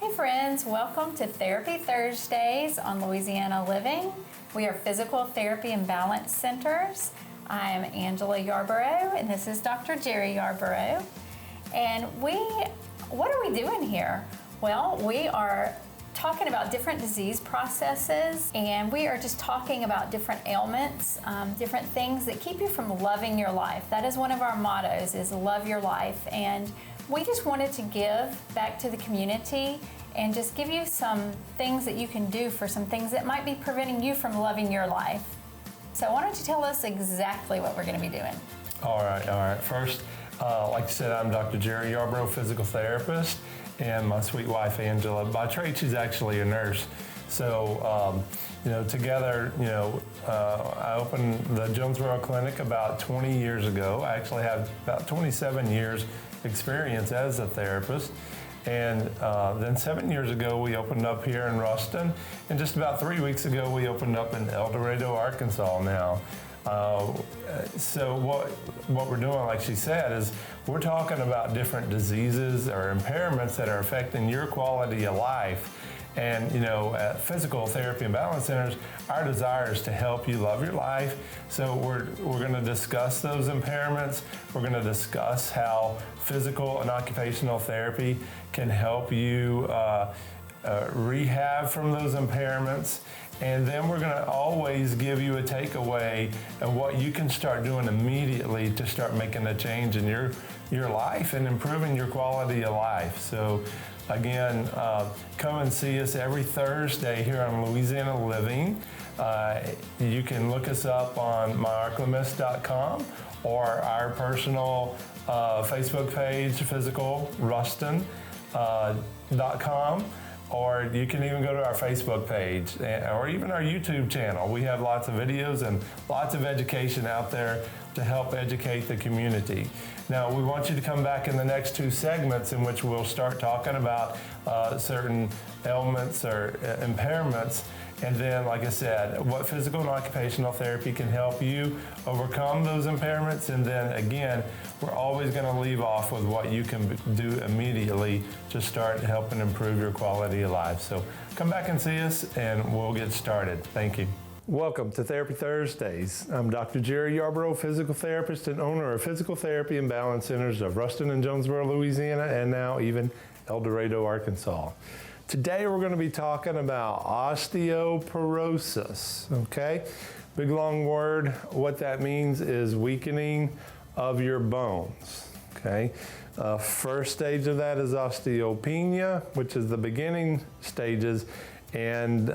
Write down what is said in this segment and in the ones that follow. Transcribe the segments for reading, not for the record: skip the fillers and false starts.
Hey friends, welcome to Therapy Thursdays on Louisiana Living. We are physical therapy and balance centers. I'm Angela Yarborough and this is Dr. Jerry Yarborough. And what are we doing here? Well, we are talking about different disease processes, and we are just talking about different ailments, different things that keep you from loving your life. That is one of our mottos, is love your life. And we just wanted to give back to the community and just give you some things that you can do for some things that might be preventing you from loving your life. So why don't you tell us exactly what we're going to be doing? All right. First, like I said, I'm Dr. Jerry Yarborough, physical therapist, and my sweet wife, Angela. By trade, she's actually a nurse. So, together, I opened the Jonesboro Clinic about 20 years ago. I actually have about 27 years experience as a therapist. And then 7 years ago, we opened up here in Ruston. And just about 3 weeks ago, we opened up in El Dorado, Arkansas now. So what we're doing, like she said, is we're talking about different diseases or impairments that are affecting your quality of life. And at Physical Therapy and Balance Centers, our desire is to help you love your life. So we're going to discuss those impairments. We're going to discuss how physical and occupational therapy can help you rehab from those impairments. And then we're going to always give you a takeaway of what you can start doing immediately to start making a change in your life and improving your quality of life. So again, come and see us every Thursday here on Louisiana Living. You can look us up on myarclemis.com or our personal Facebook page, physicalruston.com. Or you can even go to our Facebook page or even our YouTube channel. We have lots of videos and lots of education out there to help educate the community. Now, we want you to come back in the next two segments in which we'll start talking about certain ailments or impairments. And then, like I said, what physical and occupational therapy can help you overcome those impairments. And then again, we're always going to leave off with what you can do immediately to start helping improve your quality of life. So come back and see us and we'll get started. Thank you. Welcome to Therapy Thursdays. I'm Dr. Jerry Yarborough, physical therapist and owner of Physical Therapy and Balance Centers of Ruston and Jonesboro, Louisiana, and now even El Dorado, Arkansas. Today we're going to be talking about osteoporosis, okay? Big long word. What that means is weakening of your bones, okay? First stage of that is osteopenia, which is the beginning stages, and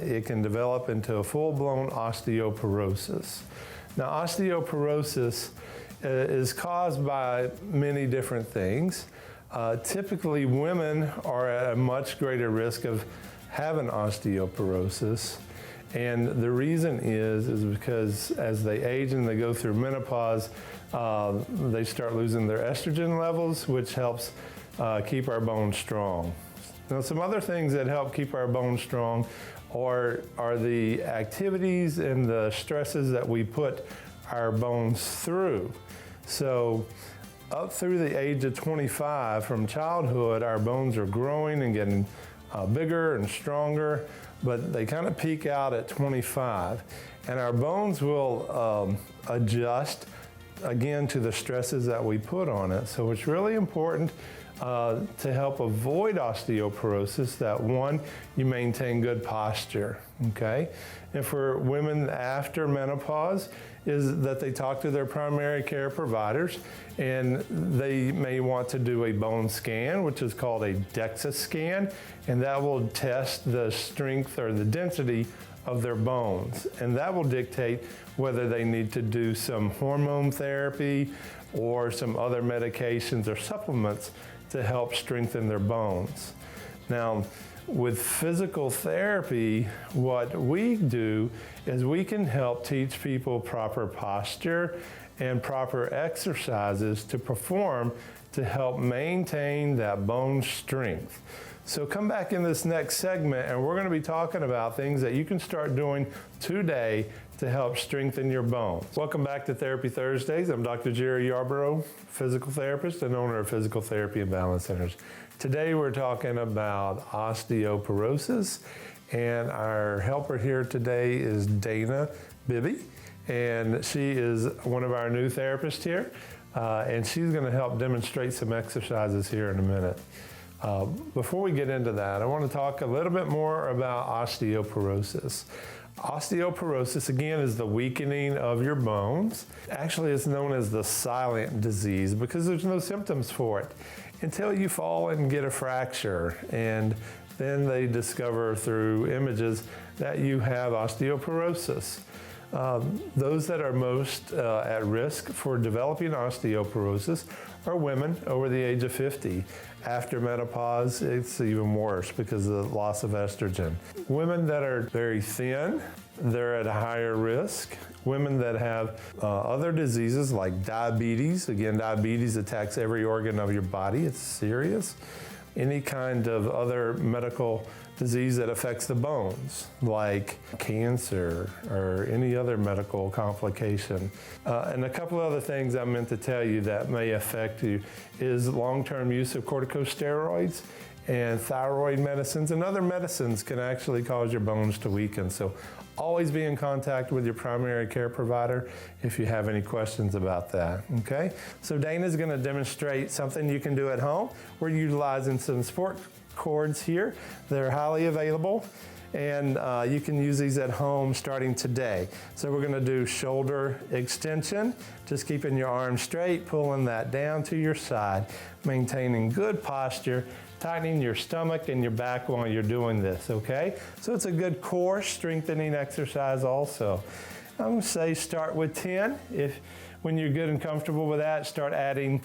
it can develop into a full-blown osteoporosis. Now, osteoporosis is caused by many different things. Typically, women are at a much greater risk of having osteoporosis. And the reason is because as they age and they go through menopause, they start losing their estrogen levels, which helps keep our bones strong. Now, some other things that help keep our bones strong are the activities and the stresses that we put our bones through. So, up through the age of 25, from childhood, our bones are growing and getting bigger and stronger, but they kind of peak out at 25. And our bones will adjust, again, to the stresses that we put on it. So it's really important to help avoid osteoporosis that, one, you maintain good posture, okay? And for women after menopause, is that they talk to their primary care providers, and they may want to do a bone scan, which is called a DEXA scan, and that will test the strength or the density of their bones. And that will dictate whether they need to do some hormone therapy or some other medications or supplements to help strengthen their bones. Now, with physical therapy, what we do is we can help teach people proper posture and proper exercises to perform to help maintain that bone strength. So come back in this next segment and we're going to be talking about things that you can start doing today to help strengthen your bones. Welcome back to Therapy Thursdays. I'm Dr. Jerry Yarborough, physical therapist and owner of Physical Therapy and Balance Centers. Today we're talking about osteoporosis, and our helper here today is Dana Bibby, and she is one of our new therapists here, and she's going to help demonstrate some exercises here in a minute. Before we get into that, I want to talk a little bit more about osteoporosis. Osteoporosis, again, is the weakening of your bones. Actually, it's known as the silent disease because there's no symptoms for it until you fall and get a fracture. And then they discover through images that you have osteoporosis. Those that are most at risk for developing osteoporosis are women over the age of 50. After menopause, it's even worse because of the loss of estrogen. Women that are very thin, they're at a higher risk. Women that have other diseases like diabetes, again, diabetes attacks every organ of your body, it's serious. Any kind of other medical disease that affects the bones, like cancer or any other medical complication. And a couple other things I meant to tell you that may affect you is long-term use of corticosteroids and thyroid medicines, and other medicines can actually cause your bones to weaken. So always be in contact with your primary care provider if you have any questions about that, okay? So Dana's gonna demonstrate something you can do at home. We're utilizing some sport cords here. They're highly available, and you can use these at home starting today. So we're gonna do shoulder extension, just keeping your arms straight, pulling that down to your side, maintaining good posture, tightening your stomach and your back while you're doing this, okay? So it's a good core strengthening exercise also. I'm gonna say start with 10. When you're good and comfortable with that, start adding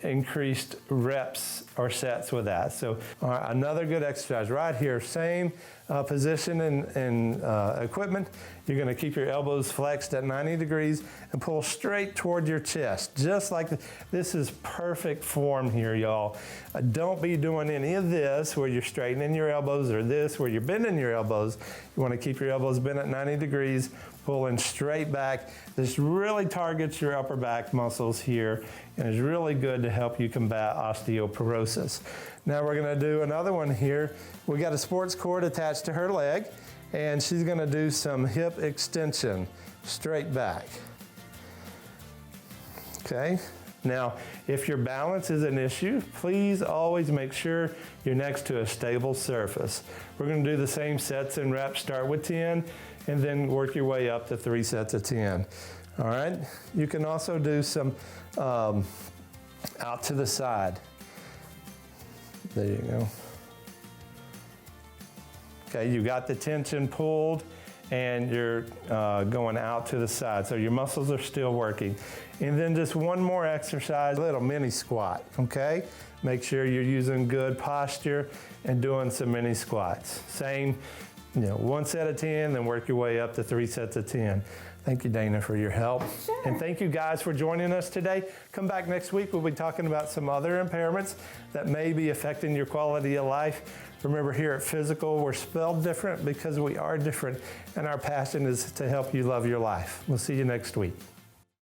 increased reps or sets with that. So another good exercise right here, same position and equipment. You're gonna keep your elbows flexed at 90 degrees and pull straight toward your chest, just like this is perfect form here, y'all. Don't be doing any of this where you're straightening your elbows or this where you're bending your elbows. You wanna keep your elbows bent at 90 degrees, pulling straight back. This really targets your upper back muscles here and is really good to help you combat osteoporosis. Now we're gonna do another one here. We got a sports cord attached to her leg, and she's gonna do some hip extension, straight back. Okay, now if your balance is an issue, please always make sure you're next to a stable surface. We're gonna do the same sets and reps, start with 10, and then work your way up to 3 sets of 10. All right, you can also do some out to the side. There you go. Okay, you got the tension pulled and you're going out to the side. So your muscles are still working. And then just one more exercise, a little mini squat, okay? Make sure you're using good posture and doing some mini squats. Same, 1 set of 10, then work your way up to 3 sets of 10. Thank you, Dana, for your help. Sure. And thank you guys for joining us today. Come back next week. We'll be talking about some other impairments that may be affecting your quality of life. Remember, here at Fyzical, we're spelled different because we are different, and our passion is to help you love your life. We'll see you next week.